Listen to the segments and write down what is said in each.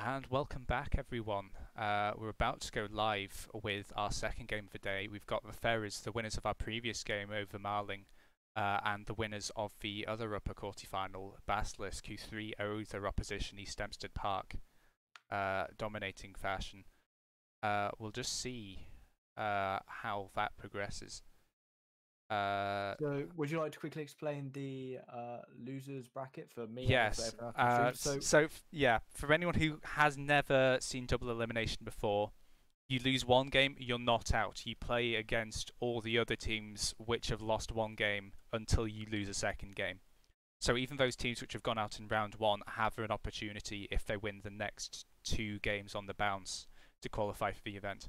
And welcome back, everyone. We're about to go live with our second game of the day. We've got the Ferrers, the winners of our previous game over Marling, and the winners of the other upper quarter-final, Basilisk, who 3-0'd their opposition, East Dempstead Park, dominating fashion. We'll just see how that progresses. So, would you like to quickly explain the losers bracket for me and also Yes. everyone else on stream? Yeah, for anyone who has never seen double elimination before, you lose one game, you're not out. You play against all the other teams which have lost one game until you lose a second game. So even those teams which have gone out in round one have an opportunity if they win the next two games on the bounce to qualify for the event.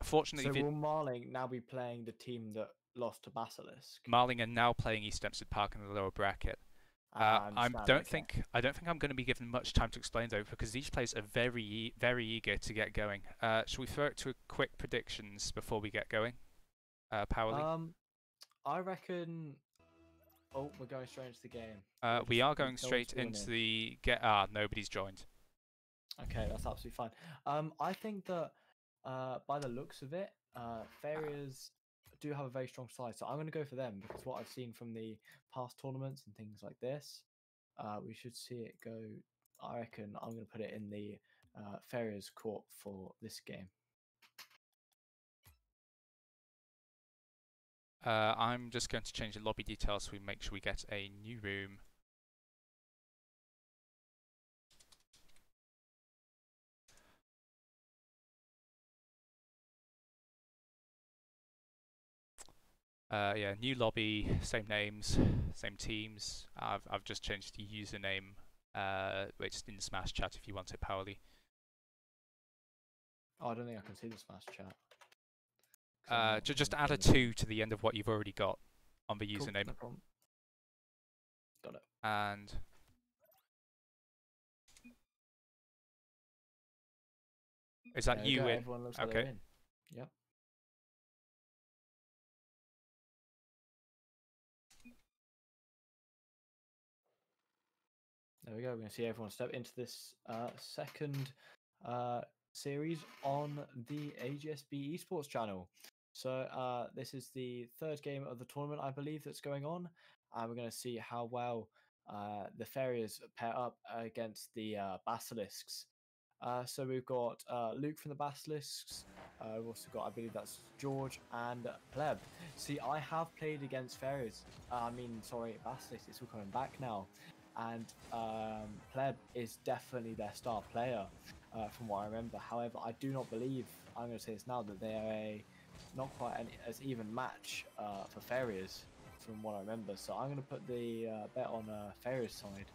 Fortunately, So, will Marling now be playing the team that lost to Basilisk? Marling are now playing East Dempstead Park in the lower bracket. I understand. Okay. I don't think I'm going to be given much time to explain though, because these players are very eager to get going. Shall we throw it to a quick predictions before we get going? Powerly. I reckon. Oh, we're going straight into the game. We are going straight into the get. Nobody's joined. Okay, that's absolutely fine. I think that by the looks of it, Ferrers do have a very strong side, so I'm going to go for them because what I've seen from the past tournaments and things like this, we should see it go. I reckon I'm going to put it in the Ferrers court for this game. I'm just going to change the lobby details so we make sure we get a new room. Yeah, new lobby, same names, same teams. I've just changed the username, which is in the Smash chat if you want it, Powerly. Oh, I don't think I can see the Smash chat. Just add a 2 to the end of what you've already got on the username. No problem. Got it. And is that you in? Everyone looks Okay. like they're in. Yep. There we go. We're going to see everyone step into this second series on the AGSB Esports channel. So this is the third game of the tournament, I believe, that's going on. And we're going to see how well the Ferrers pair up against the Basilisks. So we've got Luke from the Basilisks. We've also got, I believe that's George and Pleb. See, I have played against Ferrers. Basilisks. It's all coming back now. And Pleb is definitely their star player, from what I remember. However, I do not believe, I'm going to say this now, that they are not quite as even match for Ferrers, from what I remember. So I'm going to put the bet on Ferrers' side.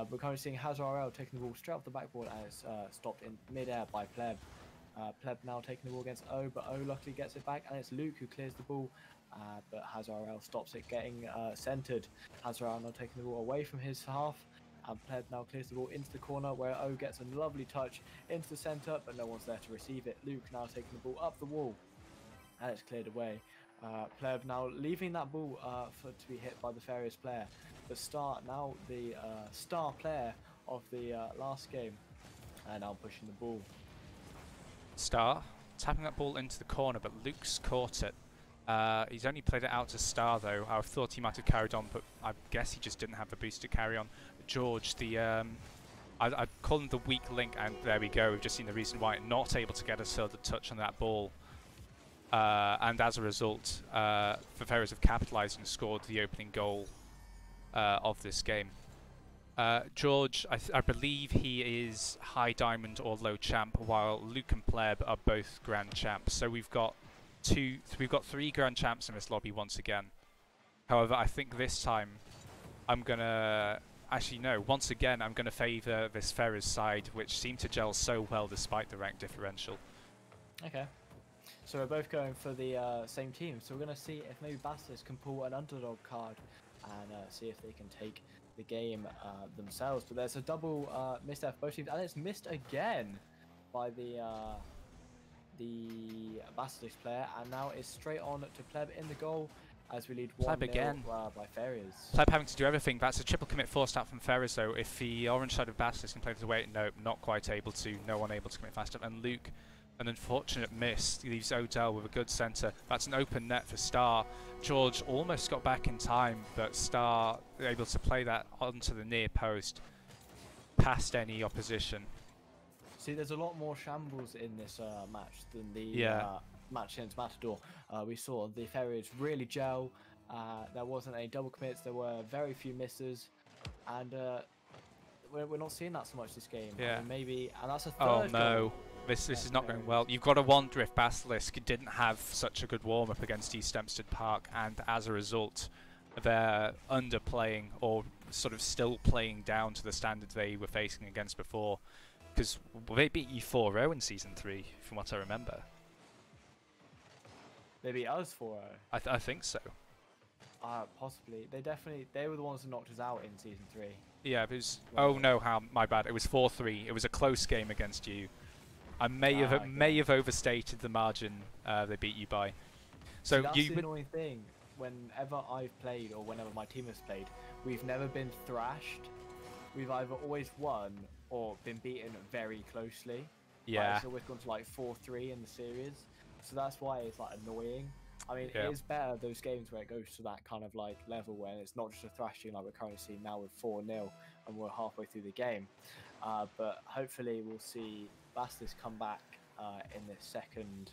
We're currently seeing Hazarel taking the ball straight off the backboard and it's stopped in mid-air by Pleb. Pleb now taking the ball against O, but O luckily gets it back, and it's Luke who clears the ball, but Hazarel stops it getting centered. Hazarel now taking the ball away from his half, and Pleb now clears the ball into the corner where O gets a lovely touch into the center, but no one's there to receive it. Luke now taking the ball up the wall, and it's cleared away. Pleb now leaving that ball to be hit by the Ferrers player. The star player of the last game, and now pushing the ball. Star tapping that ball into the corner, but Luke's caught it. He's only played it out to Star though. I thought he might have carried on, but I guess he just didn't have the boost to carry on. George, I'd call him the weak link, and there we go. We've just seen the reason why. Not able to get a further touch on that ball. And as a result, the Ferrers have capitalised and scored the opening goal of this game. George, I believe he is high diamond or low champ, while Luke and Pleb are both grand champs. So we've got three grand champs in this lobby once again. However, I think this time I'm gonna once again I'm gonna favour this Ferrers side, which seemed to gel so well despite the rank differential. Okay. So we're both going for the same team. So we're going to see if maybe Basilisk can pull an underdog card and see if they can take the game themselves. But there's a double missed F both teams, and it's missed again by the Basilisk player. And now it's straight on to Pleb in the goal. as we lead Pleb 1-0 again. by Ferrers. Pleb having to do everything. That's a triple commit forced out from Ferrers though. If the orange side of Basilisk can play this away, nope, not quite able to. No one able to commit fast enough. And Luke, an unfortunate miss, leaves Odell with a good centre. That's an open net for Star. George almost got back in time, but Star able to play that onto the near post, past any opposition. See, there's a lot more shambles in this match than the match against Matador. We saw the Ferrers really gel. There wasn't any double commits. There were very few misses, and we're not seeing that so much this game. Yeah. I mean, maybe, and that's a third Oh no. goal. This is not going well. You've got to wonder if Basilisk didn't have such a good warm-up against East Dempstead Park, and as a result, they're underplaying or sort of still playing down to the standards they were facing against before. Because they beat you 4-0 in Season 3, from what I remember. They beat us 4-0. I think so. Possibly. They were the ones who knocked us out in Season 3. Yeah, it was... Oh no, my bad. It was 4-3. It was a close game against you. I may have overstated the margin they beat you by. So that's the annoying thing. Whenever I've played or whenever my team has played, we've never been thrashed. We've either always won or been beaten very closely. Yeah. It's always gone to like 4-3 in the series. So that's why it's like annoying. I mean, Yeah. it is better those games where it goes to that kind of like level where it's not just a thrashing like we're currently seeing now with 4-0 and we're halfway through the game. But hopefully we'll see Basilisk come back in the second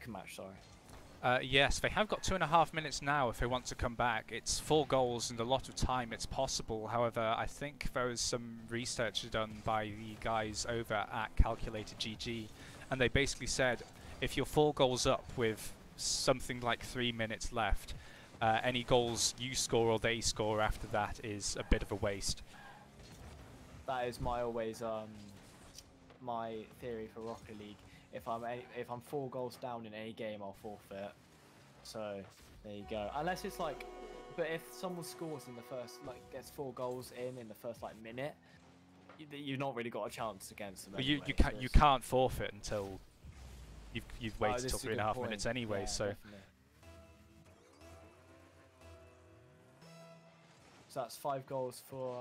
match. Sorry. Yes, they have got 2.5 minutes now if they want to come back. It's 4 goals and a lot of time. It's possible. However, I think there was some research done by the guys over at Calculated GG, and they basically said if you're 4 goals up with something like 3 minutes left, any goals you score or they score after that is a bit of a waste. That is my theory for Rocket League. If I'm 4 goals down in any game, I'll forfeit. So there you go. Unless it's like, but if someone scores in the first, like gets 4 goals in the first like minute, you've not really got a chance against them. Well, anyway, you can't forfeit until you've waited till 3.5 minutes anyway. Yeah, so. Definitely. So that's 5 goals for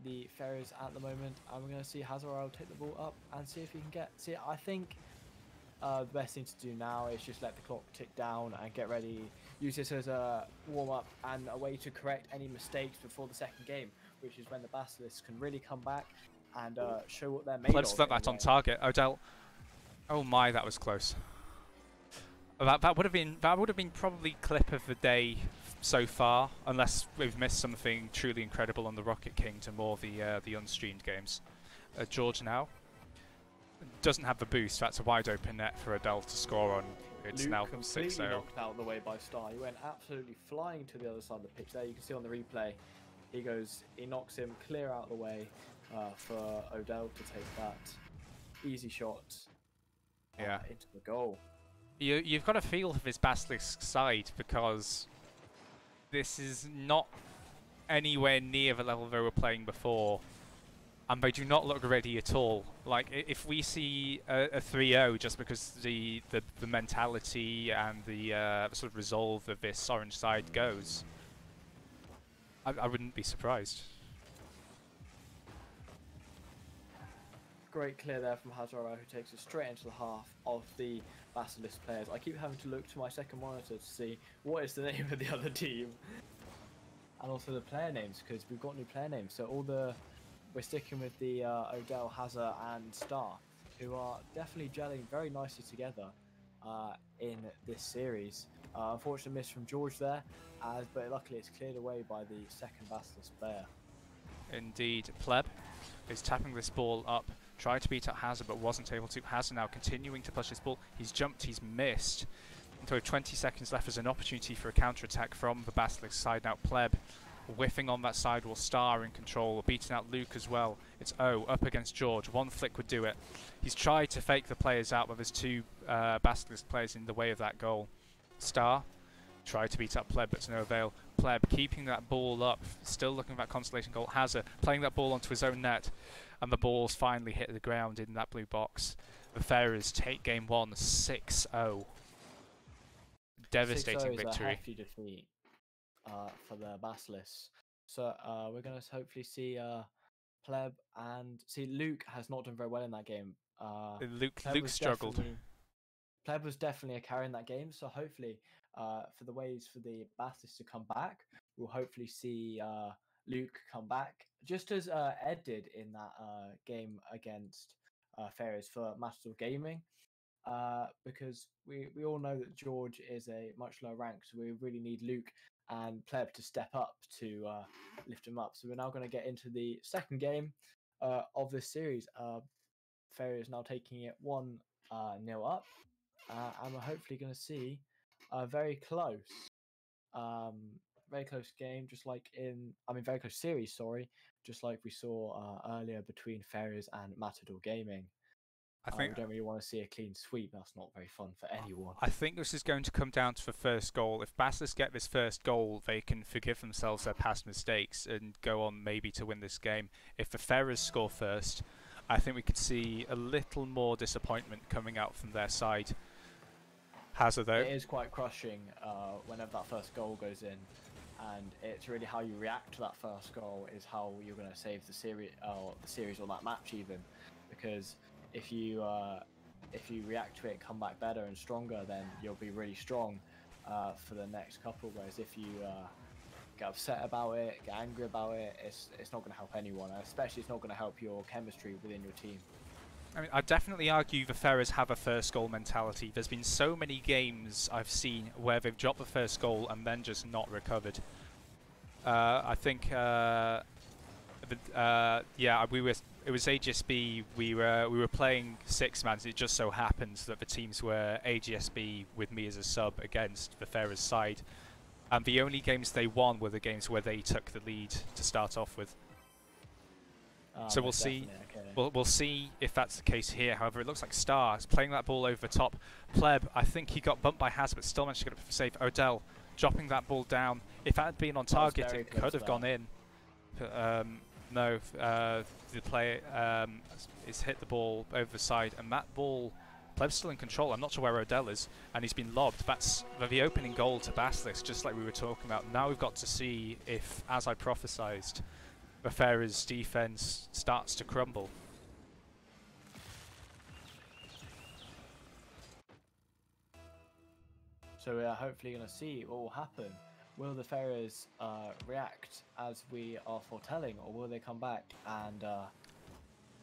the Ferrers at the moment, and we're going to see Hazarel take the ball up and see if he can get. See, I think the best thing to do now is just let the clock tick down and get ready. Use this as a warm up and a way to correct any mistakes before the second game, which is when the Basilisk can really come back and show what they're made of. Let's put that on target. Odell. Oh my, that was close. That would have been probably clip of the day so far, unless we've missed something truly incredible on the Rocket Kingdom or the unstreamed games. George now doesn't have the boost. That's a wide open net for Adele to score on. It's Luke now completely 6-0. knocked out of the way by Star. He went absolutely flying to the other side of the pitch. There you can see on the replay. He knocks him clear out of the way for Odell to take that easy shot into the goal. You've got a feel for this Basilisk side because this is not anywhere near the level they were playing before, and they do not look ready at all. Like, if we see a 3-0 just because the mentality and the sort of resolve of this orange side goes, I wouldn't be surprised. Great clear there from Hazara, who takes it straight into the half of the Basilisk players. I keep having to look to my second monitor to see what is the name of the other team, and also the player names, because we've got new player names. So we're sticking with the Odell, Hazard, and Star, who are definitely gelling very nicely together in this series. Unfortunate miss from George there, but luckily it's cleared away by the second Basilisk player. Indeed, Pleb is tapping this ball up, tried to beat up Hazard but wasn't able to. Hazard now continuing to push this ball. He's jumped, he's missed. Until 20 seconds left as an opportunity for a counter-attack from the Basilisk side. Now Pleb whiffing on that sidewall, Star in control, beating out Luke as well. It's O up against George. One flick would do it. He's tried to fake the players out, but there's 2 Basilisk players in the way of that goal. Star tried to beat up Pleb, but to no avail. Pleb keeping that ball up, still looking for that consolation goal. Hazard playing that ball onto his own net, and the ball's finally hit the ground in that blue box. The Ferrers take game 1 6-0. devastating 6-0 is a victory. hefty defeat for the Basilisk. So we're going to hopefully see Pleb and see Luke has not done very well in that game. Luke struggled. Pleb was definitely a carry in that game. So hopefully, for the ways for the Basilisk to come back, we'll hopefully see Luke come back, just as Ed did in that game against Ferrers for Matador Gaming. Because we all know that George is a much lower rank, so we really need Luke and Pleb to step up to lift him up. So we're now going to get into the second game of this series. Ferry is now taking it 1-0 up, and we're hopefully going to see a very close game, just like very close series, sorry, just like we saw earlier between Ferrers and Matador Gaming. I think we don't really want to see a clean sweep. That's not very fun for anyone. I think this is going to come down to the first goal. If Basilisk get this first goal, they can forgive themselves their past mistakes and go on maybe to win this game. If the Ferrers score first, I think we could see a little more disappointment coming out from their side. Hazard, though, it is quite crushing whenever that first goal goes in, and it's really how you react to that first goal is how you're going to save the series or that match even, because if you react to it, come back better and stronger, then you'll be really strong for the next couple. Whereas if you get upset about it, get angry about it, it's not going to help anyone. Especially, it's not going to help your chemistry within your team. I mean, I'd definitely argue the Ferrers have a first goal mentality. There's been so many games I've seen where they've dropped the first goal and then just not recovered. I think, it was AGSB. We were playing 6-man. It just so happens that the teams were AGSB with me as a sub against the Ferrers side, and the only games they won were the games where they took the lead to start off with. So we'll see. Okay. We'll see if that's the case here. However, it looks like Star is playing that ball over the top. Pleb, I think he got bumped by Haz, but still managed to get it safe. Odell dropping that ball down. If that had been on target, it could have gone in. No, the player has hit the ball over the side, and that ball, Pleb's still in control. I'm not sure where Odell is, and he's been lobbed. That's the opening goal to Basilisk, just like we were talking about. Now we've got to see if, as I prophesized, the Ferrers' defense starts to crumble. So we are hopefully going to see what will happen. Will the Ferrers react as we are foretelling, or will they come back and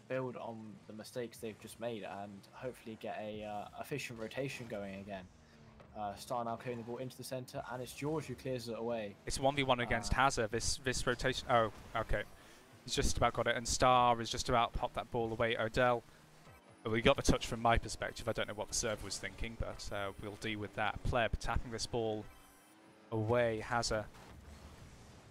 build on the mistakes they've just made and hopefully get a efficient rotation going again? Star now clearing the ball into the centre, and it's George who clears it away. It's 1v1 against Hazard. This rotation. Oh, okay. He's just about got it, and Star is just about to pop that ball away. Odell. Well, we got the touch from my perspective. I don't know what the server was thinking, but we'll deal with that. Pleb tapping this ball away. Hazard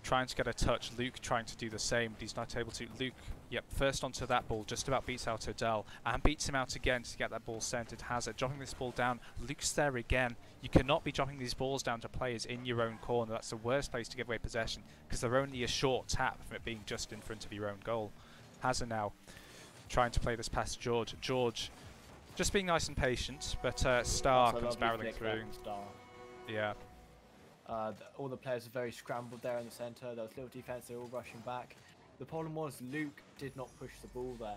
trying to get a touch. Luke trying to do the same, but he's not able to. Luke, yep, first onto that ball, just about beats out Odell, and beats him out again to get that ball centered. Hazard dropping this ball down. Luke's there again. You cannot be dropping these balls down to players in your own corner. That's the worst place to give away possession, because they're only a short tap from it being just in front of your own goal. Hazard now trying to play this past George. George just being nice and patient, but Star comes barreling through. Yeah. All the players are very scrambled there in the centre. There was little defence, they were all rushing back. The problem was Luke did not push the ball there.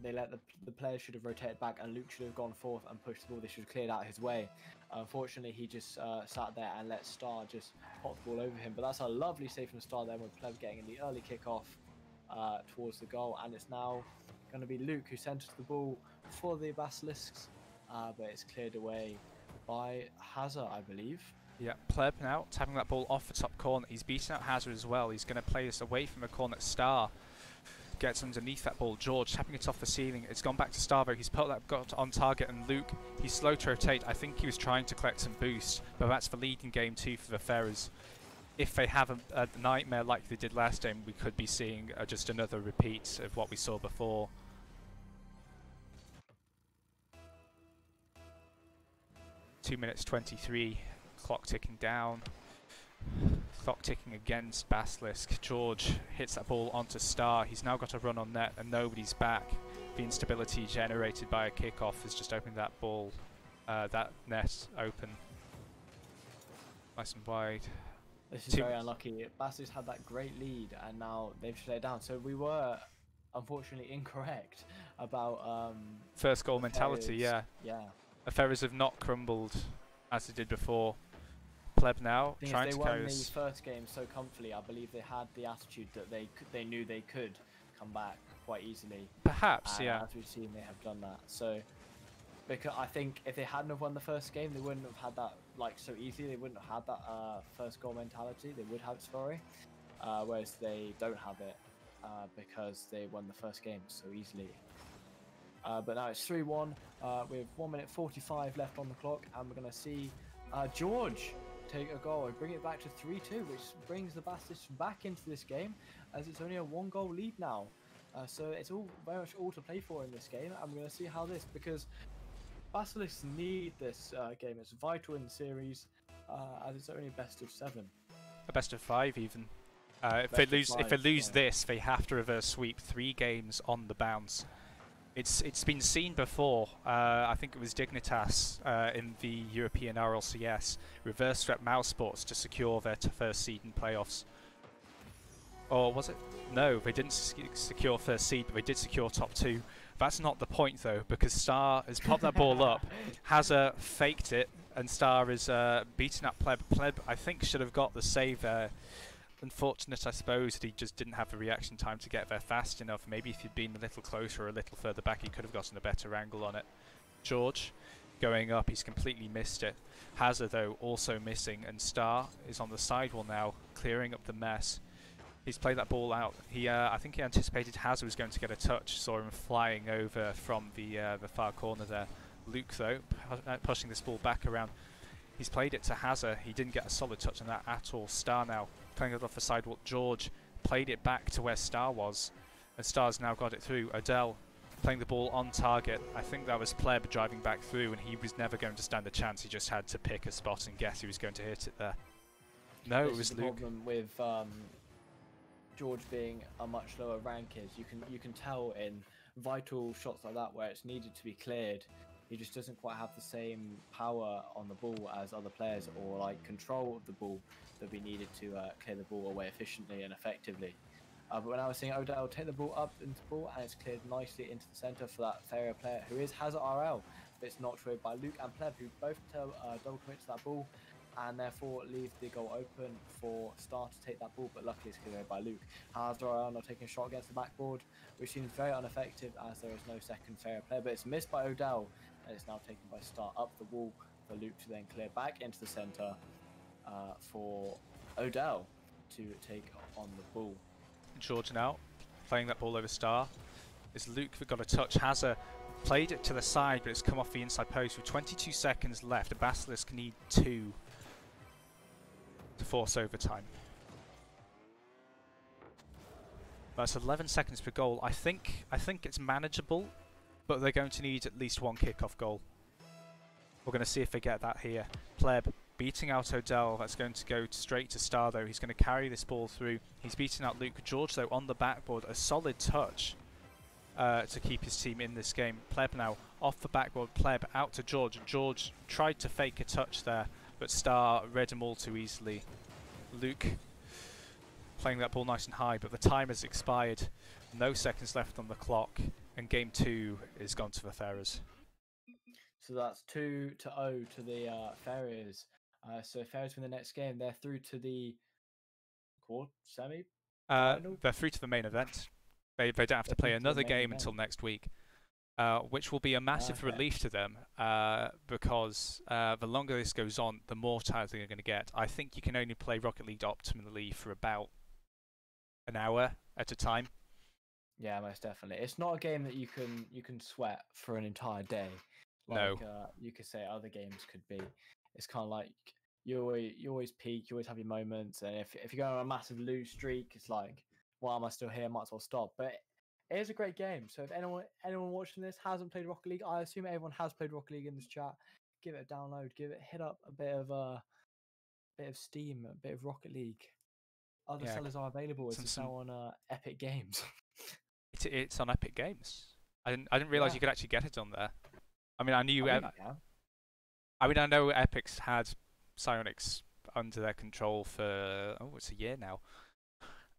They let the players should have rotated back, and Luke should have gone forth and pushed the ball. They should have cleared out his way. Unfortunately, he just sat there and let Star just pop the ball over him. But that's a lovely save from Star there, with Pleb getting in the early kick-off towards the goal. And it's now going to be Luke who centres the ball for the Basilisks, but it's cleared away by Hazard, I believe. Yeah, Pleb now tapping that ball off the top corner. He's beating out Hazard as well. He's going to play this away from the corner. Star gets underneath that ball. George tapping it off the ceiling. It's gone back to Star, though. He's put that got on target, and Luke, he's slow to rotate. I think he was trying to collect some boost, but that's the lead in game 2 for the Ferrers. If they have a nightmare like they did last game, we could be seeing just another repeat of what we saw before. Two minutes 23. Clock ticking down. Clock ticking against Basilisk. George hits that ball onto Star. He's now got a run on net and nobody's back. The instability generated by a kickoff has just opened that ball, that net open. Nice and wide. This is very unlucky. Basilisk had that great lead, and now they've shut it down. So we were unfortunately incorrect about first goal mentality. Ferrers. Yeah. Yeah. The Ferrers have not crumbled as they did before. Pleb now trying to carry They won this. the first game so comfortably. I believe they had the attitude that they knew they could come back quite easily. Perhaps, and yeah. As we've seen, they have done that. So, because I think if they hadn't have won the first game, they wouldn't have had that like so easily. They wouldn't have had that first goal mentality. They would have it, sorry, whereas they don't have it because they won the first game so easily. But now it's 3-1 with 1 minute 45 left on the clock, and we're going to see George take a goal and bring it back to 3-2, which brings the Bastards back into this game, as it's only a 1-goal lead now. So it's all very much all to play for in this game. I'm going to see how this, because Basilisks need this game. It's vital in the series, as it's only best of 7. A best of 5 even. If they lose this, they have to reverse sweep 3 games on the bounce. It's been seen before. I think it was Dignitas in the European RLCS reverse swept Mousesports to secure their first seed in playoffs. Or was it? No, they didn't secure first seed, but they did secure top 2. That's not the point though, because Star has popped that ball up, Hazza faked it, and Star is beating up Pleb. Pleb, I think, should have got the save there. Unfortunate, I suppose, that he just didn't have the reaction time to get there fast enough. Maybe if he'd been a little closer or a little further back, he could have gotten a better angle on it. George going up, he's completely missed it. Hazza, though, also missing, and Star is on the sidewall now, clearing up the mess. He's played that ball out. I think he anticipated Hazza was going to get a touch, saw him flying over from the far corner there. Luke, though, pushing this ball back around. He's played it to Hazza. He didn't get a solid touch on that at all. Star now playing it off the sidewalk. George played it back to where Star was, and Star's now got it through. Odell playing the ball on target. I think that was Pleb driving back through, and he was never going to stand a chance. He just had to pick a spot and guess he was going to hit it there. No, it was Luke. The problem with George being a much lower rank is you can tell in vital shots like that where it's needed to be cleared, he just doesn't quite have the same power on the ball as other players, or like control of the ball that we needed to clear the ball away efficiently and effectively. But when I was seeing Odell take the ball up into the ball, and it's cleared nicely into the centre for that Ferrer player who is Hazza RL. But it's knocked away by Luke and Pleb, who both double commit to that ball, and therefore leave the goal open for Star to take that ball, but luckily it's cleared away by Luke. Hazza RL not taking a shot against the backboard, which seems very ineffective as there is no second Ferrer player, but it's missed by Odell, and it's now taken by Star up the wall for Luke to then clear back into the centre for Odell to take on the ball. George now playing that ball over Star. It's Luke that got a touch. Hazza played it to the side, but it's come off the inside post with 22 seconds left. A Basilisk need 2 to force overtime. That's 11 seconds per goal. I think it's manageable, but they're going to need at least 1 kickoff goal. We're going to see if they get that here. Pleb beating out Odell. That's going to go straight to Star, though. He's going to carry this ball through. He's beating out Luke. George, though, on the backboard. A solid touch to keep his team in this game. Pleb now off the backboard. Pleb out to George. George tried to fake a touch there, but Star read him all too easily. Luke playing that ball nice and high, but the time has expired. No seconds left on the clock, and game 2 is gone to the Ferrers. So that's 2-0 to the Ferrers. So Ferrers win the next game. They're through to the semi. They're through to the main event. They don't have to play another game until next week, which will be a massive relief to them, because the longer this goes on, the more tired they're going to get. I think you can only play Rocket League optimally for about an hour at a time. Yeah, most definitely. It's not a game that you can sweat for an entire day. Like, no. You could say other games could be. It's kind of like you always peak, you always have your moments, and if you go on a massive lose streak, it's like, why am I still here? Might as well stop. But it is a great game. So if anyone watching this hasn't played Rocket League, I assume everyone has played Rocket League in this chat. Give it a download. Hit up a bit of Steam, a bit of Rocket League. Other sellers are available. It's now on Epic Games. It's on Epic Games. I didn't realize you could actually get it on there. I mean, I knew. I know Epic's had Psionics under their control for, oh, it's a year now.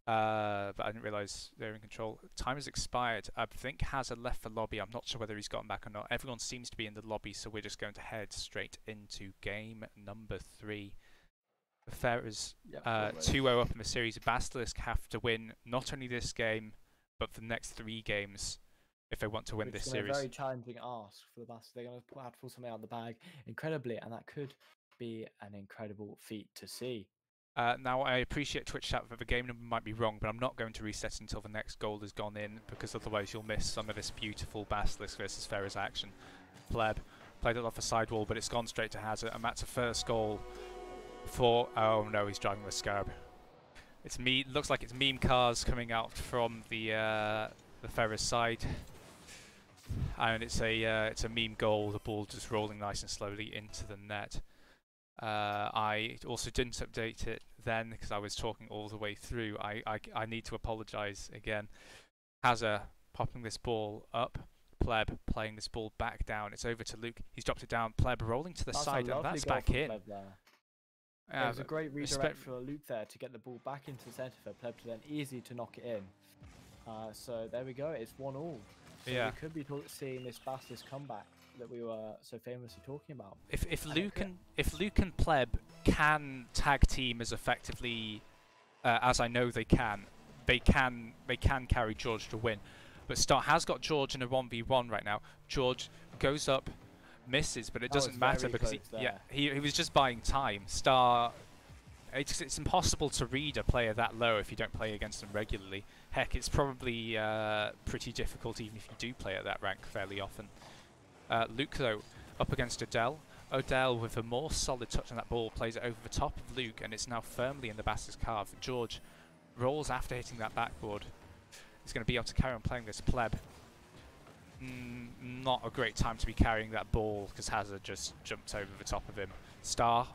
But I didn't realise they're in control. Time has expired. I think Hazard left the lobby. I'm not sure whether he's gotten back or not. Everyone seems to be in the lobby, so we're just going to head straight into game number 3. The Ferrers 2-0 up in the series. Basilisk have to win not only this game, but the next 3 games if they want to win this series. It's a very challenging ask for the Basilisk. They're going to have to pull something out of the bag incredibly, and that could be an incredible feat to see. Now, I appreciate Twitch chat that the game number might be wrong, but I'm not going to reset until the next goal has gone in, because otherwise you'll miss some of this beautiful Basilisk versus Ferrers action. Pleb played it off the sidewall, but it's gone straight to Hazard, and that's a first goal for... Oh no, he's driving the Scarab. It's looks like it's meme cars coming out from the Ferrers side, and it's a meme goal. The ball just rolling nice and slowly into the net. I also didn't update it then because I was talking all the way through. I need to apologise again. Hazard popping this ball up. Pleb playing this ball back down. It's over to Luke. He's dropped it down. Pleb rolling to the side, and that's back in. It was a great redirect for Luke there to get the ball back into the centre for Pleb to then easy to knock it in. So there we go. It's 1-1. So we could be seeing this Basilisk comeback that we were so famously talking about. If Luke and Pleb can tag team as effectively as I know they can carry George to win. But Star has got George in a 1v1 right now. George goes up, misses, but it doesn't matter because he was just buying time. Star, it's impossible to read a player that low if you don't play against them regularly. Heck, it's probably pretty difficult even if you do play at that rank fairly often. Luke, though, up against Odell. Odell, with a more solid touch on that ball, plays it over the top of Luke, and it's now firmly in the Basilisk half. George rolls after hitting that backboard. He's going to be able to carry on playing this. Pleb. Not a great time to be carrying that ball, because Hazard just jumped over the top of him. Star,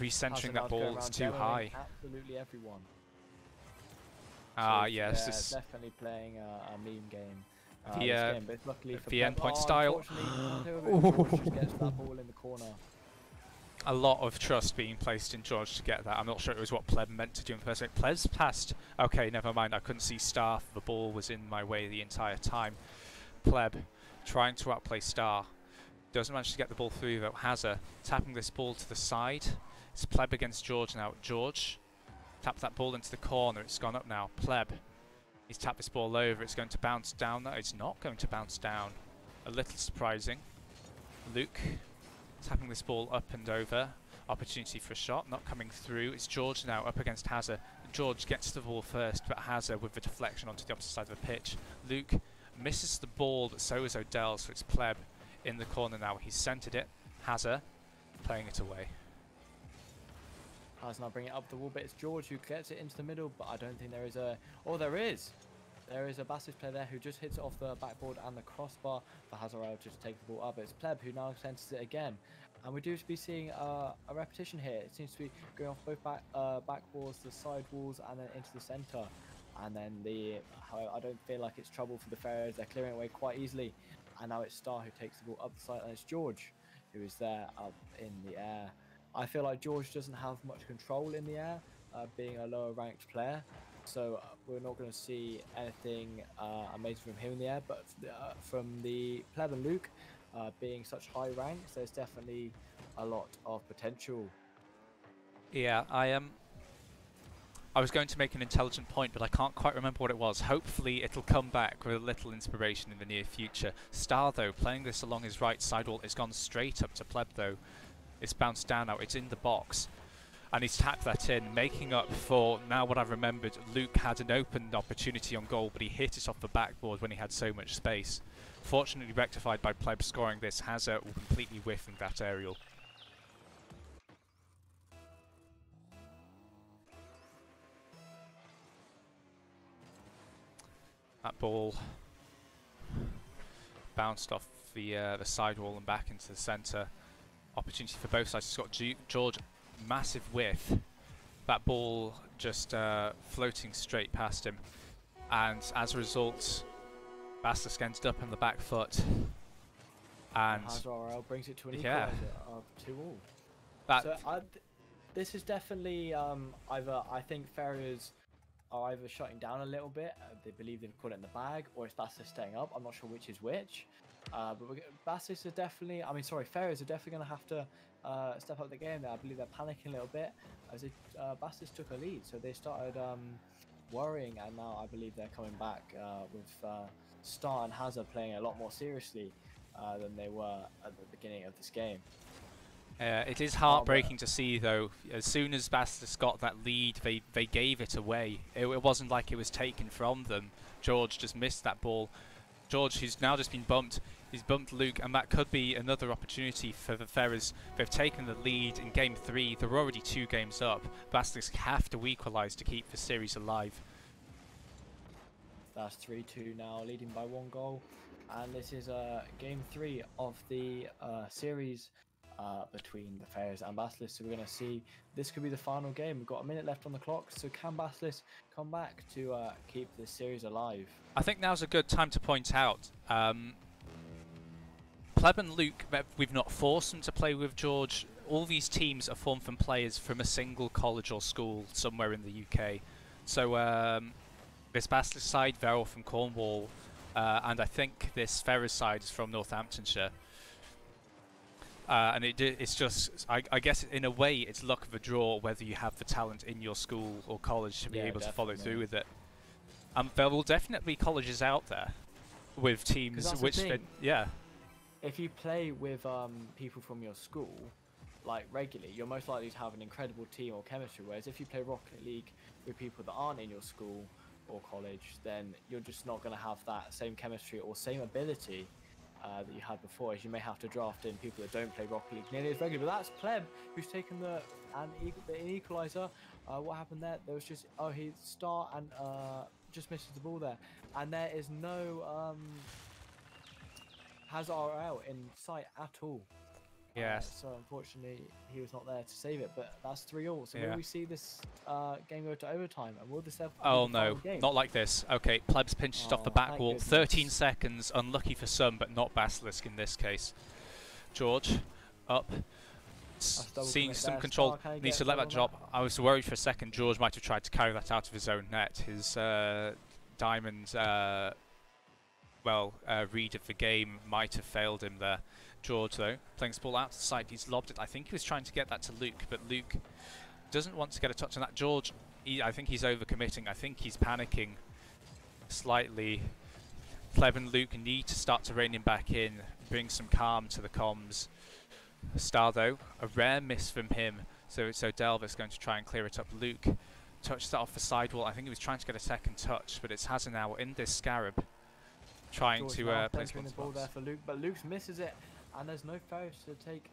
recentering that ball, it's too high. Absolutely everyone. Yes. This definitely playing a meme game. The endpoint style. Just gets that ball in the corner. A lot of trust being placed in George to get that. I'm not sure it was what Pleb meant to do in the first place. Pleb's passed. Okay, never mind. I couldn't see Star. The ball was in my way the entire time. Pleb trying to outplay Star. Doesn't manage to get the ball through though. Hazard tapping this ball to the side. It's Pleb against George now. George tapped that ball into the corner. It's gone up now. Pleb. He's tapped this ball over. It's going to bounce down. No, it's not going to bounce down. A little surprising. Luke tapping this ball up and over. Opportunity for a shot. Not coming through. It's George now up against Hazard. George gets the ball first, but Hazard with the deflection onto the opposite side of the pitch. Luke misses the ball, but so is Odell, so it's Pleb in the corner now. He's centered it. Hazard playing it away. Hazard now bringing it up the wall, but it's George who gets it into the middle, but I don't think there is a... Oh, there is! There is a Basilisk player there who just hits it off the backboard and the crossbar for Hazard just to take the ball up. It's Pleb who now centers it again. And we do be seeing a repetition here. It seems to be going off both back walls, the side walls, and then into the center. And then I don't feel like it's trouble for the Ferrers. They're clearing it away quite easily. And now it's Star who takes the ball up the side, and it's George who is there up in the air. I feel like George doesn't have much control in the air, being a lower ranked player. So we're not going to see anything amazing from him in the air. But from the Pleb and Luke being such high ranks, there's definitely a lot of potential. Yeah, I was going to make an intelligent point, but I can't quite remember what it was. Hopefully it'll come back with a little inspiration in the near future. Star, though, playing this along his right side wall. It's gone straight up to Pleb, though. It's bounced down now. It's in the box. And he's tapped that in, making up for, now what I've remembered, Luke had an open opportunity on goal, but he hit it off the backboard when he had so much space. Fortunately rectified by Pleb scoring this. Hazard will completely whiffing that aerial. That ball bounced off the sidewall and back into the centre. Opportunity for both sides. It's got George, massive whiff. That ball just floating straight past him, and as a result, Basilisk ended up on the back foot. And Hazard brings it to an equaliser of 2-2. this is definitely either I think Ferrers are either shutting down a little bit. They believe they've got it in the bag, or it's Basilisk staying up. I'm not sure which is which. But Basilisk are definitely, I mean, sorry, Ferrers are definitely going to have to step up the game there. I believe they're panicking a little bit as Basilisk took a lead. So they started worrying, and now I believe they're coming back with Star and Hazard playing a lot more seriously than they were at the beginning of this game. It is heartbreaking to see, though. As soon as Basilisk got that lead, they gave it away. It wasn't like it was taken from them. George just missed that ball. George, who's now just been bumped, he's bumped Luke, and that could be another opportunity for the Ferrers. They've taken the lead in Game 3. They're already 2 games up. Basilisk have to equalise to keep the series alive. That's 3-2 now, leading by 1 goal. And this is Game 3 of the series between the Ferrers and Basilisk. So we're going to see, this could be the final game. We've got a minute left on the clock, so can Basilisk come back to keep this series alive? I think now's a good time to point out, Pleb and Luke, we've not forced them to play with George. All these teams are formed from players from a single college or school somewhere in the UK. So this Basilisk side, they're all from Cornwall, and I think this Ferrers side is from Northamptonshire. And it's just, I guess in a way, it's luck of the draw whether you have the talent in your school or college to be able to follow through with it. There will definitely be colleges out there with teams which, yeah. If you play with people from your school, like regularly, you're most likely to have an incredible team or chemistry. Whereas if you play Rocket League with people that aren't in your school or college, then you're just not going to have that same chemistry or same ability that you had before, as you may have to draft in people that don't play Rocket League nearly as regularly. But that's Pleb, who's taken the equaliser. What happened there? There was just, he start and just misses the ball there, and there is no Hazard RL in sight at all. Yes. So unfortunately, he was not there to save it. But that's 3-3. So will we see this game go to overtime? And will this have Oh no, not like this. Okay, Pleb's pinched off the back wall. 13 seconds. Unlucky for some, but not Basilisk in this case. George, up. Seeing some control. Needs to let that drop. I was worried for a second George might have tried to carry that out of his own net. His diamond, read of the game might have failed him there. George, though, playing this ball out to the side, he's lobbed it. I think he was trying to get that to Luke, but Luke doesn't want to get a touch on that. George, I think he's overcommitting. I think he's panicking slightly. Pleb and Luke need to start to rein him back in, bring some calm to the comms. Star, though, a rare miss from him, so Delvis going to try and clear it up. Luke touched that off the sidewall. I think he was trying to get a second touch, but it's Hazard now in this scarab, trying George to place the ball there for Luke, but Luke misses it. And there's no Ferrers to take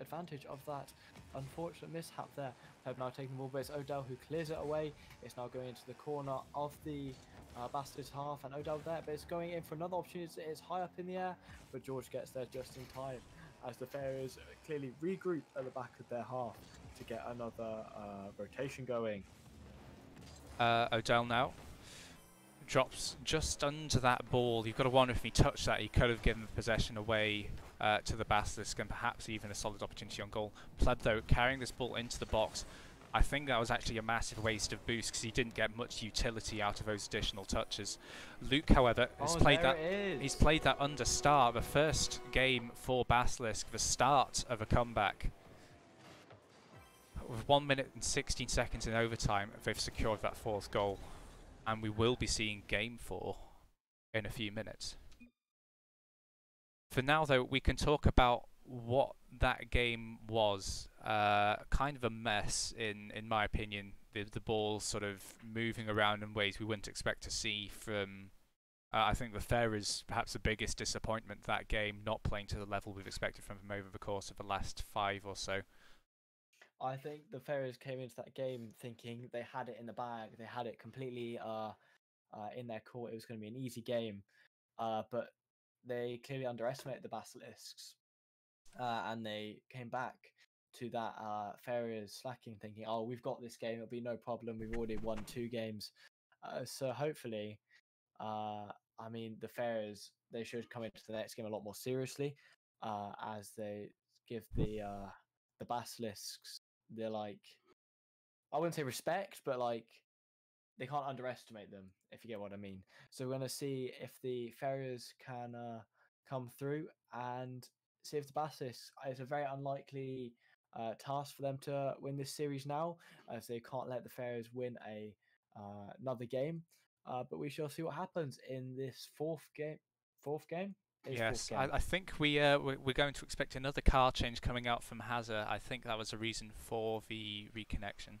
advantage of that unfortunate mishap there. Pleb now taking the ball, but it's Odell who clears it away. It's now going into the corner of the Bastards half, and Odell there, but it's going in for another opportunity. It's high up in the air, but George gets there just in time as the Ferrers clearly regroup at the back of their half to get another rotation going. Odell now drops just under that ball. You've got to wonder if he touched that, he could have given the possession away to the Basilisk and perhaps even a solid opportunity on goal. Pleb, though, carrying this ball into the box. I think that was actually a massive waste of boost because he didn't get much utility out of those additional touches. Luke, however, has played that. He's played that under Star, the first game for Basilisk, the start of a comeback. With 1 minute and 16 seconds in overtime, they've secured that 4th goal. And we will be seeing Game 4 in a few minutes. For now, though, we can talk about what that game was. Kind of a mess, in my opinion. The ball sort of moving around in ways we wouldn't expect to see from... I think the Ferrers, perhaps the biggest disappointment that game, not playing to the level we've expected from them over the course of the last 5 or so. I think the Ferrers came into that game thinking they had it in the bag. They had it completely in their court. It was going to be an easy game. But they clearly underestimated the Basilisks. And they came back to that Ferrers slacking, thinking, oh, we've got this game. It'll be no problem. We've already won 2 games. So hopefully, I mean, the Ferrers, they should come into the next game a lot more seriously as they give the Basilisks they're like, I wouldn't say respect, but like they can't underestimate them, if you get what I mean. So we're going to see if the Ferrers can come through and see if the Basilisk. It's a very unlikely task for them to win this series now, as they can't let the Ferrers win another game. But we shall see what happens in this fourth game. Fourth game? Yes, I think we're going to expect another car change coming out from Hazard. I think that was a reason for the reconnection.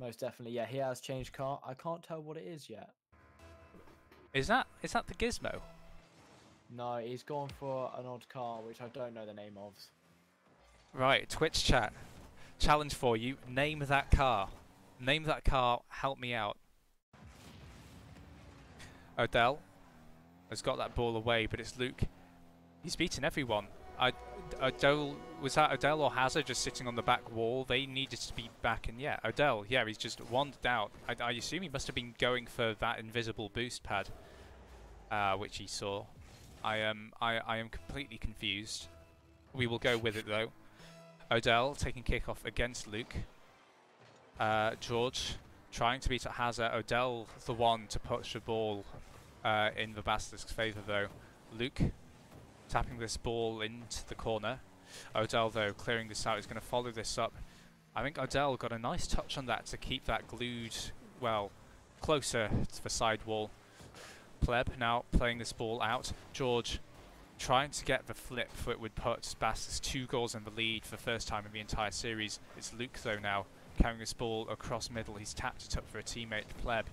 Most definitely, yeah. He has changed car. I can't tell what it is yet. Is that the Gizmo? No, he's gone for an odd car, which I don't know the name of. Right, Twitch chat. Challenge for you. Name that car. Name that car. Help me out. Odell has got that ball away, but it's Luke. He's beaten everyone. Was that Odell or Hazard just sitting on the back wall? They needed to be back, and yeah, Odell, yeah, he's just wandered out. I assume he must have been going for that invisible boost pad, which he saw. I am completely confused. We will go with it though. Odell taking kickoff against Luke. George trying to beat Hazard. Odell the one to push the ball in the Basilisk's favour though. Luke tapping this ball into the corner. Odell though clearing this out is going to follow this up. I think Odell got a nice touch on that to keep that glued, well, closer to the side wall. Pleb now playing this ball out. George trying to get the flip that would put Basilisk 2 goals in the lead for the first time in the entire series. It's Luke though now carrying this ball across middle. He's tapped it up for a teammate, Pleb.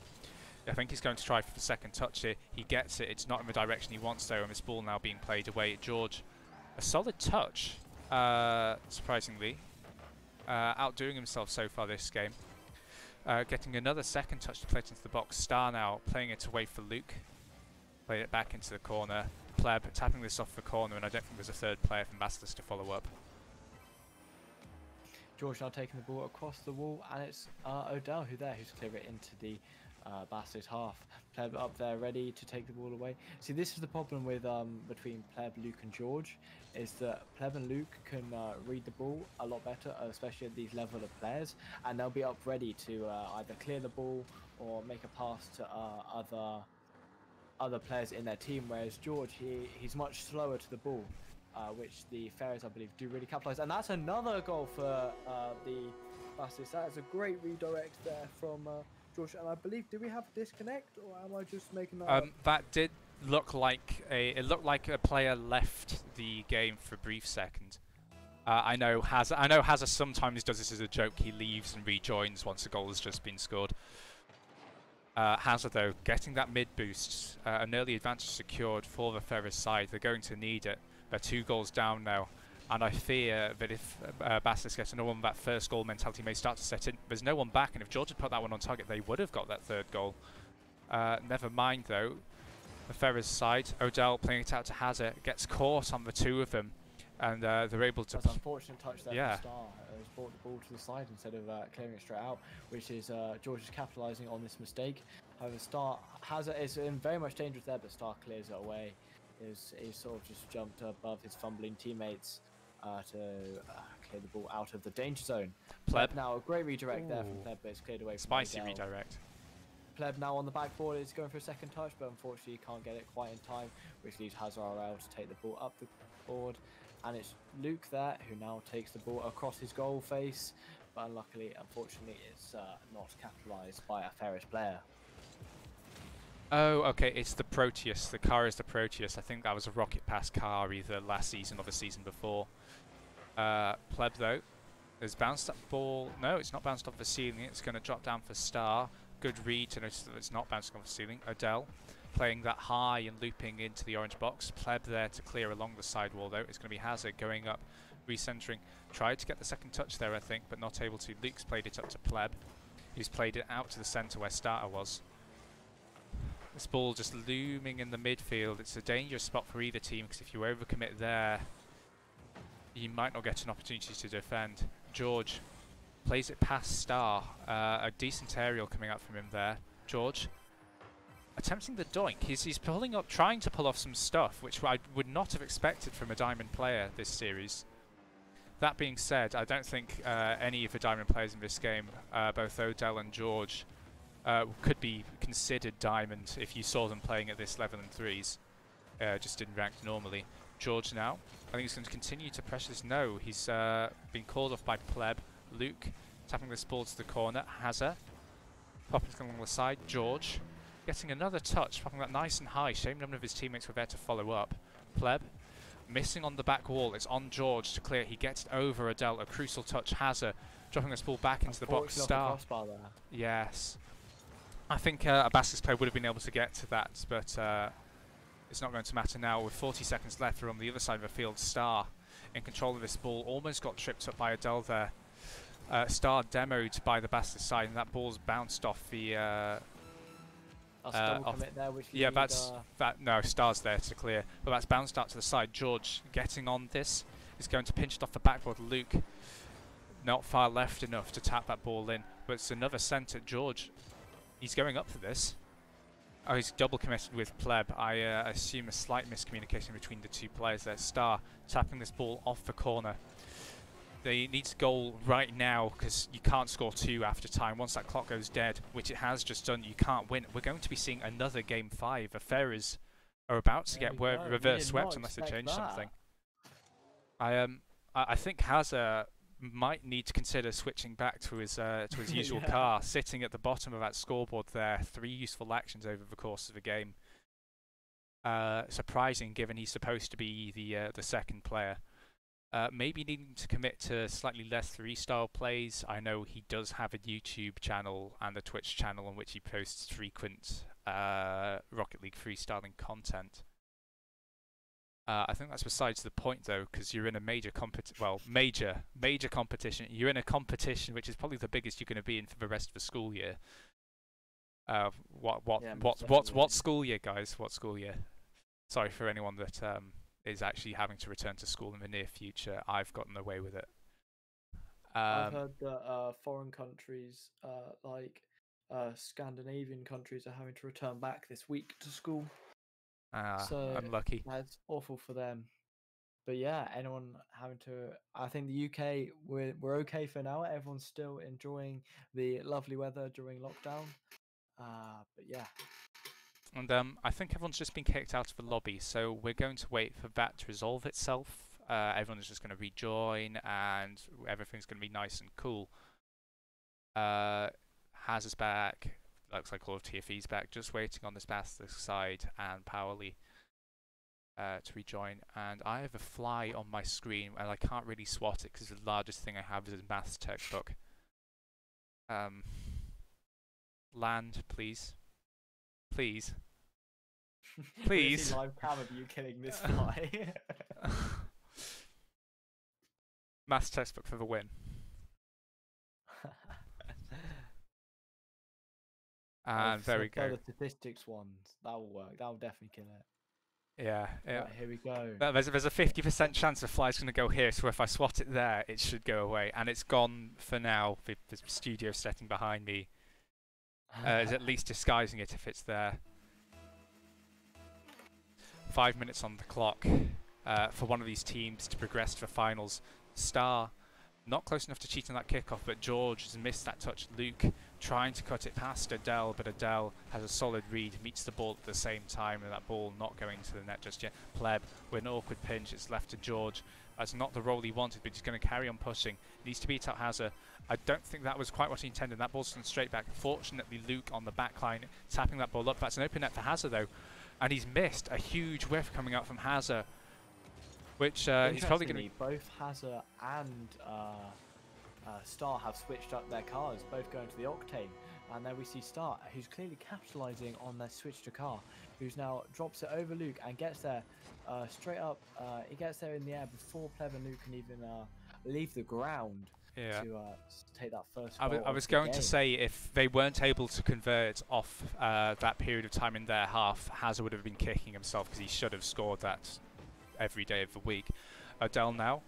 I think he's going to try for the second touch here. He gets it. It's not in the direction he wants though, and this ball now being played away at George. A solid touch, surprisingly. Outdoing himself so far this game. Getting another second touch to play it into the box. Star now playing it away for Luke. Played it back into the corner. Pleb tapping this off the corner, and I don't think there's a third player from Basilisk to follow up. George now taking the ball across the wall, and it's Odell who's cleared it into the Basilisk half. Pleb up there ready to take the ball away. See, this is the problem with between Pleb, Luke and George, is that Pleb and Luke can read the ball a lot better, especially at these level of players, and they'll be up ready to either clear the ball or make a pass to other players in their team, whereas George, he's much slower to the ball, which the Ferrers, I believe, do really capitalise. And that's another goal for the Basilisk. That is a great redirect there from George, and I believe, did we have a disconnect, or am I just making that up? That did look like a player left the game for a brief second. I know Hazard sometimes does this as a joke. He leaves and rejoins once a goal has just been scored. Hazard though getting that mid boost, an early advantage secured for the Ferrers side. They're going to need it. They're 2 goals down now, and I fear that if Basilisk gets another one, that first goal mentality may start to set in. There's no one back, and if George had put that one on target, they would have got that third goal. Never mind though. The Ferrers side, Odell playing it out to Hazard, gets caught on the 2 of them, and they're able to... That's an unfortunate touch there yeah. from Star. He's brought the ball to the side instead of clearing it straight out, which is George is capitalising on this mistake. However, Star Hazard is in very much dangerous there, but Star clears it away. He's sort of just jumped above his fumbling teammates to clear the ball out of the danger zone. Pleb now a great redirect there from Pleb, but it's cleared away from Spicy Miguel. redirect. Pleb now on the backboard is going for a second touch, but unfortunately he can't get it quite in time, which leaves Hazard to take the ball up the board. And it's Luke there who now takes the ball across his goal face, but unfortunately, it's not capitalised by a Ferrers player. Oh, okay, it's the Proteus. The car is the Proteus. I think that was a rocket pass car either last season or the season before. Pleb, though, has bounced that ball. No, it's not bounced off the ceiling. It's going to drop down for Star. Good read to notice that it's not bouncing off the ceiling. Odell playing that high and looping into the orange box. Pleb there to clear along the side wall, though. It's going to be Hazard going up, recentering. Tried to get the second touch there, I think, but not able to. Luke's played it up to Pleb. He's played it out to the centre where Starter was. This ball just looming in the midfield. It's a dangerous spot for either team, because if you overcommit there, you might not get an opportunity to defend. George plays it past Star. A decent aerial coming out from him there. George attempting the doink. He's pulling up, trying to pull off some stuff, which I would not have expected from a Diamond player this series. That being said, I don't think any of the Diamond players in this game, both Odell and George, could be considered Diamond if you saw them playing at this level in threes, just in ranked normally. George now, I think he's going to continue to pressure this. No, he's been called off by Pleb. Luke tapping this ball to the corner. Hazza popping along the side. George getting another touch, popping that nice and high. Shame none of his teammates were there to follow up. Pleb missing on the back wall. It's on George to clear. He gets it over Adele. A crucial touch. Hazza dropping this ball back into the box. Star. Yes. I think a Basilisk player would have been able to get to that, but it's not going to matter now. With 40 seconds left, we're on the other side of the field. Star in control of this ball. Almost got tripped up by Adele there. Star demoed by the Basilisk side, and that ball's bounced off the... no, Star's there to clear, but that's bounced out to the side. George getting on this is going to pinch it off the backboard. Luke not far left enough to tap that ball in, but it's another centre. George, he's going up for this. Oh, he's double committed with Pleb. I assume a slight miscommunication between the two players there. Star tapping this ball off the corner. They need to goal right now because you can't score 2 after time. Once that clock goes dead, which it has just done, you can't win. We're going to be seeing another game 5. The Ferrers are about to get reverse swept unless they change something. I think Hazza might need to consider switching back to his usual car, sitting at the bottom of that scoreboard there. 3 useful actions over the course of the game. Surprising, given he's supposed to be the second player. Maybe needing to commit to slightly less 3-style plays. I know he does have a YouTube channel and a Twitch channel on which he posts frequent Rocket League freestyling content. I think that's besides the point though, because you're in a major major competition. You're in a competition which is probably the biggest you're going to be in for the rest of the school year. What school year, guys? What school year? Sorry for anyone that is actually having to return to school in the near future. I've gotten away with it. I've heard that foreign countries, like Scandinavian countries, are having to return back this week to school. So unlucky. That's awful for them. But yeah, anyone having to... I think the UK, we're okay for now. Everyone's still enjoying the lovely weather during lockdown. But yeah. And I think everyone's just been kicked out of the lobby, so we're going to wait for that to resolve itself. Everyone's just going to rejoin, and everything's going to be nice and cool. Haz is back. Looks like all of TFE's back. Just waiting on this Basilisk side and Powerly to rejoin. And I have a fly on my screen, and I can't really swat it because the largest thing I have is a maths textbook. Land, please. Please. Please. Live cam of you killing this fly. Maths textbook for the win. And there we go. The statistics ones. That will work. That will definitely kill it. Yeah. Right, here we go. There's a 50% chance the fly's going to go here, so if I swat it there, it should go away. And it's gone for now. The studio setting behind me is at least disguising it if it's there. 5 minutes on the clock for one of these teams to progress to the finals. Star not close enough to cheat on that kickoff, but George has missed that touch. Luke trying to cut it past Adele, but Adele has a solid read, meets the ball at the same time, and that ball not going to the net just yet. Pleb with an awkward pinch, it's left to George. That's not the role he wanted, but he's going to carry on pushing. Needs to beat out Hazza. I don't think that was quite what he intended. That ball's gone straight back. Fortunately, Luke on the back line, tapping that ball up. That's an open net for Hazza, though. And he's missed a huge whiff coming out from Hazza, which he's probably going to... Both Hazza and Star have switched up their cars, both going to the Octane. And there we see Star, who's clearly capitalising on their switch to car, who's now drops it over Luke and gets there straight up. He gets there in the air before Pleb and Luke can even leave the ground to take that first goal. I was going to say, if they weren't able to convert off that period of time in their half, Hazza would have been kicking himself because he should have scored that every day of the week. Adele now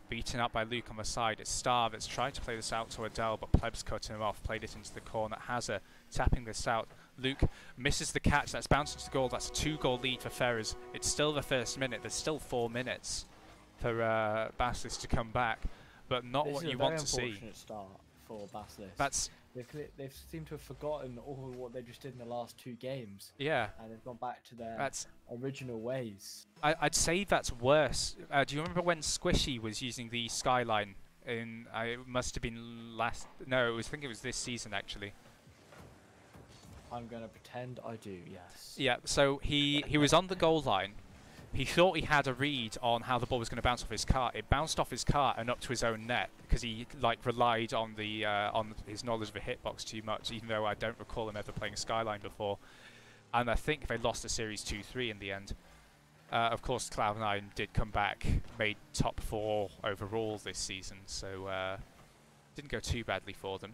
beaten up by Luke on the side. It's Star that's trying to play this out to Adele, but Pleb's cutting him off, played it into the corner. Hazza tapping this out. Luke misses the catch. That's bounced into the goal. That's a 2-goal lead for Ferrers. It's still the first minute. There's still 4 minutes for Basilisk to come back. but not This what is you a very want to see. unfortunate start for Basilisk. That's They've seemed to have forgotten all what they just did in the last 2 games, yeah. and they've gone back to their That's original ways. I'd say that's worse. Do you remember when Squishy was using the skyline in? It must have been last. No, I think it was this season actually. I'm gonna pretend I do. Yes. Yeah. So he was on the goal line. He thought he had a read on how the ball was going to bounce off his cart. It bounced off his cart and up to his own net because he like relied on the on his knowledge of a hitbox too much. Even though I don't recall him ever playing Skyline before, and I think they lost the series 2-3 in the end. Of course, Cloud9 did come back, made top 4 overall this season, so didn't go too badly for them.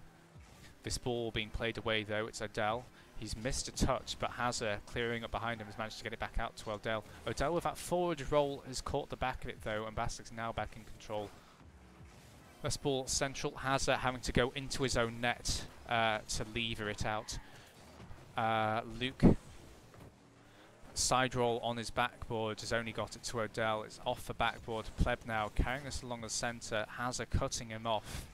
This ball being played away though, it's Odell. He's missed a touch, but Hazard, clearing up behind him, has managed to get it back out to Odell. Odell with that forward roll has caught the back of it though, and Basilisk's now back in control. This ball central, Hazard having to go into his own net to lever it out. Luke, side roll on his backboard, has only got it to Odell. It's off the backboard. Pleb now carrying us along the centre. Hazard cutting him off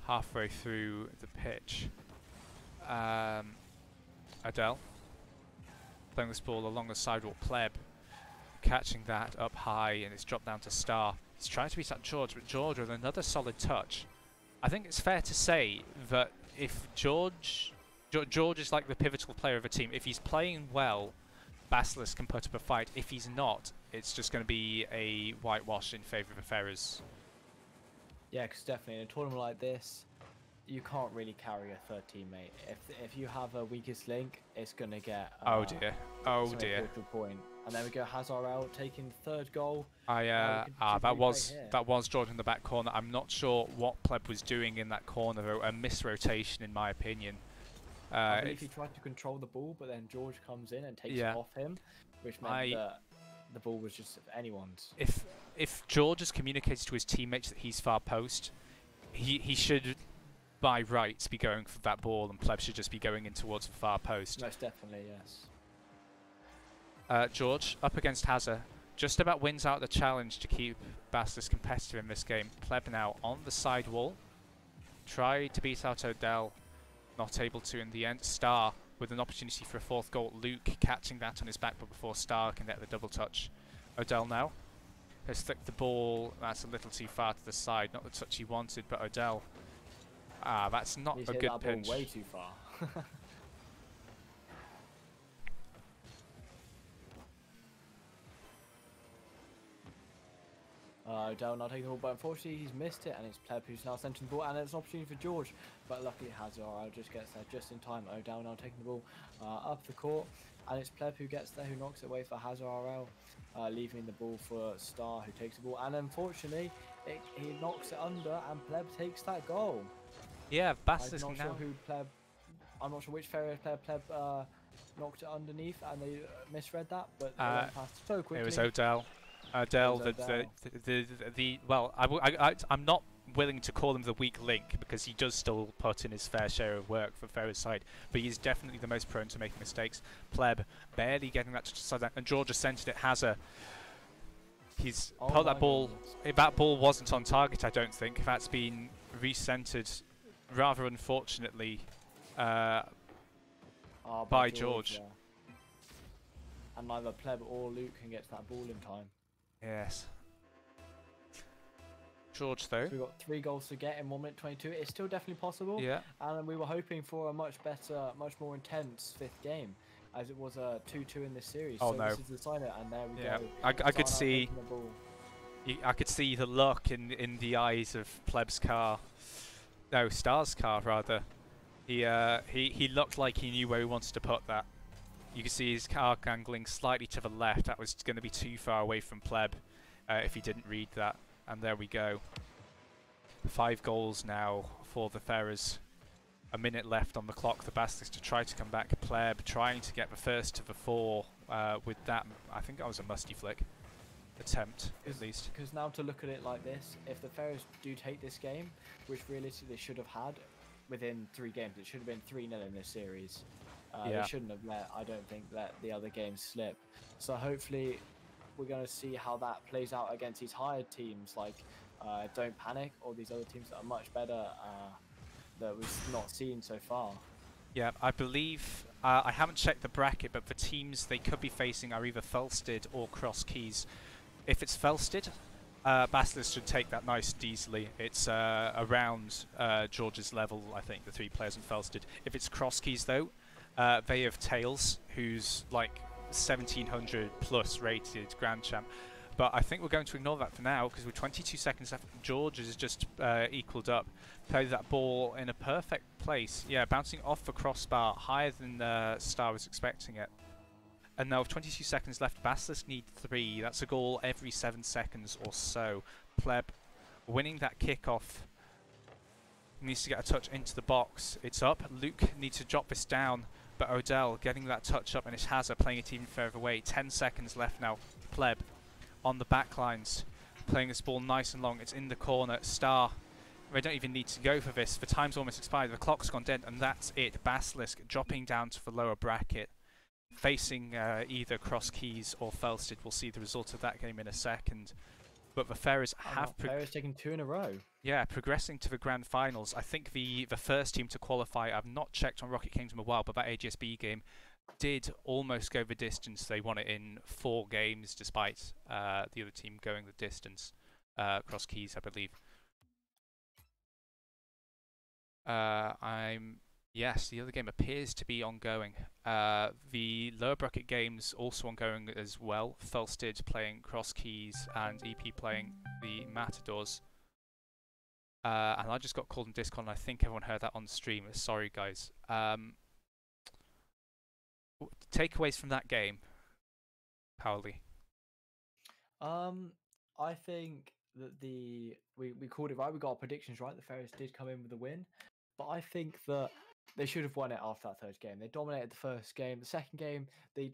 halfway through the pitch. Odell playing this ball along the sidewalk. Pleb catching that up high, and it's dropped down to Star. He's trying to beat that George, but George with another solid touch. I think it's fair to say that if George is like the pivotal player of a team, if he's playing well, Basilisk can put up a fight. If he's not, it's just going to be a whitewash in favour of the Ferrers. Yeah, because definitely in a tournament like this, you can't really carry a third teammate. If you have a weakest link, it's gonna get. Oh dear! Oh dear! Point. And there we go. Hazard taking the 3rd goal. That was George in the back corner. I'm not sure what Pleb was doing in that corner though. A misrotation, in my opinion. I believe he tried to control the ball, but then George comes in and takes it off him, which meant that the ball was just anyone's. If George has communicated to his teammates that he's far post, he should, by rights, be going for that ball, and Pleb should just be going in towards the far post. Most definitely, yes. George up against Hazard, just about wins out the challenge to keep Basilisk competitive in this game. Pleb now on the side wall, tried to beat out Odell, not able to in the end. Star with an opportunity for a 4th goal. Luke catching that on his back, but before Star can get the double touch. Odell now has flicked the ball. That's a little too far to the side, not the touch he wanted, but Odell. That's not a good pinch. Ball way too far. Odell now taking the ball, but unfortunately he's missed it, and it's Pleb who's now centering the ball, and it's an opportunity for George, but luckily Hazard just gets there just in time. Odell now taking the ball up the court, and it's Pleb who gets there, who knocks it away for Hazard leaving the ball for Star, who takes the ball, and unfortunately he knocks it under, and Pleb takes that goal. Yeah, Basilisk I'm not sure which Ferrers player Pleb knocked it underneath, and they misread that, but they went past so quickly. It was Odell. Odell, well, I'm not willing to call him the weak link, because he does still put in his fair share of work for Ferrers' side, but he's definitely the most prone to making mistakes. Pleb barely getting that to the side, and George has centered it. Hazard, he's put that ball. That ball wasn't on target, I don't think. That's been recentered rather unfortunately by George. Yeah. And neither Pleb or Luke can get to that ball in time. Yes. George though. So we've got 3 goals to get in 1 minute 22. It's still definitely possible. Yeah. And we were hoping for a much better, much more intense 5th game, as it was a 2-2 in this series. Oh so no. This is the signer, and there we go. I could see. I could see the look in the eyes of Pleb's car. No, Star's car rather. He looked like he knew where he wanted to put that. You can see his car angling slightly to the left. That was going to be too far away from Pleb if he didn't read that. And there we go. 5 goals now for the Ferrers. A minute left on the clock. The Basilisk to try to come back. Pleb trying to get the first to the 4 with that. I think that was a musty flick attempt, at least. Because now to look at it like this, if the Ferrers do take this game, which realistically they should have had within 3 games, it should have been 3-0 in this series. They shouldn't have I don't think, let the other games slip. So hopefully we're going to see how that plays out against these hired teams like Don't Panic, all these other teams that are much better that we've not seen so far. Yeah, I believe, I haven't checked the bracket, but the teams they could be facing are either Felsted or Cross Keys. If it's Felsted, Basilisk should take that nice and easily. It's around George's level, I think, the 3 players in Felsted. If it's Cross Keys, though, they have Tails, who's like 1700 plus rated Grand Champ. But I think we're going to ignore that for now, because with 22 seconds left, George is just equaled up. Played that ball in a perfect place. Yeah, bouncing off the crossbar, higher than Star was expecting it. And now with 22 seconds left, Basilisk need 3. That's a goal every 7 seconds or so. Pleb winning that kickoff. Needs to get a touch into the box. It's up. Luke needs to drop this down. But Odell getting that touch up, and it's Hazard playing it even further away. 10 seconds left now. Pleb on the back lines, playing this ball nice and long. It's in the corner. Star, they don't even need to go for this. The time's almost expired. The clock's gone dead, and that's it. Basilisk dropping down to the lower bracket, facing either Cross Keys or Felsted. We'll see the result of that game in a second. But the Ferrers have... Ferrers taking 2 in a row. Yeah, progressing to the grand finals. I think the first team to qualify, I've not checked on Rocket Kingdom in a while, but that AGSB game did almost go the distance. They won it in 4 games, despite the other team going the distance. Cross Keys, I believe. Yes, the other game appears to be ongoing. The lower bracket games also ongoing as well. Felsted playing Cross Keys and EP playing the Matadors. And I just got called in Discord, and I think everyone heard that on stream. Sorry, guys. Takeaways from that game, Pauli? I think that we called it right. We got our predictions right. The Ferrers did come in with a win, but I think that they should have won it after that third game. They dominated the first game. The second game, the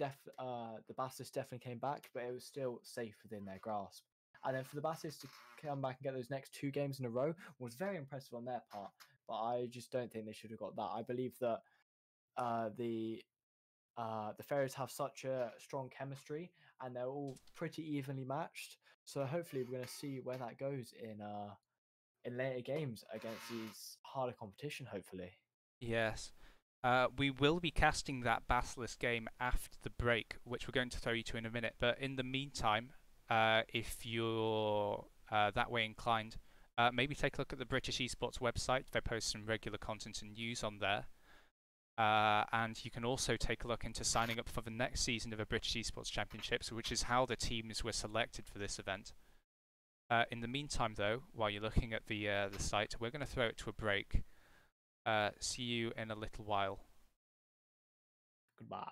Basilisk definitely came back, but it was still safe within their grasp. And then for the Basilisk to come back and get those next 2 games in a row was very impressive on their part. But I just don't think they should have got that. I believe that the Ferrers have such a strong chemistry, and they're all pretty evenly matched. So hopefully we're going to see where that goes in later games against these harder competition. Hopefully. Yes. We will be casting that Basilisk game after the break, which we're going to throw you to in a minute. But in the meantime, if you're that way inclined, maybe take a look at the British Esports website. They post some regular content and news on there. And you can also take a look into signing up for the next season of the British Esports Championships, which is how the teams were selected for this event. In the meantime, though, while you're looking at the site, we're going to throw it to a break. See you in a little while. Goodbye.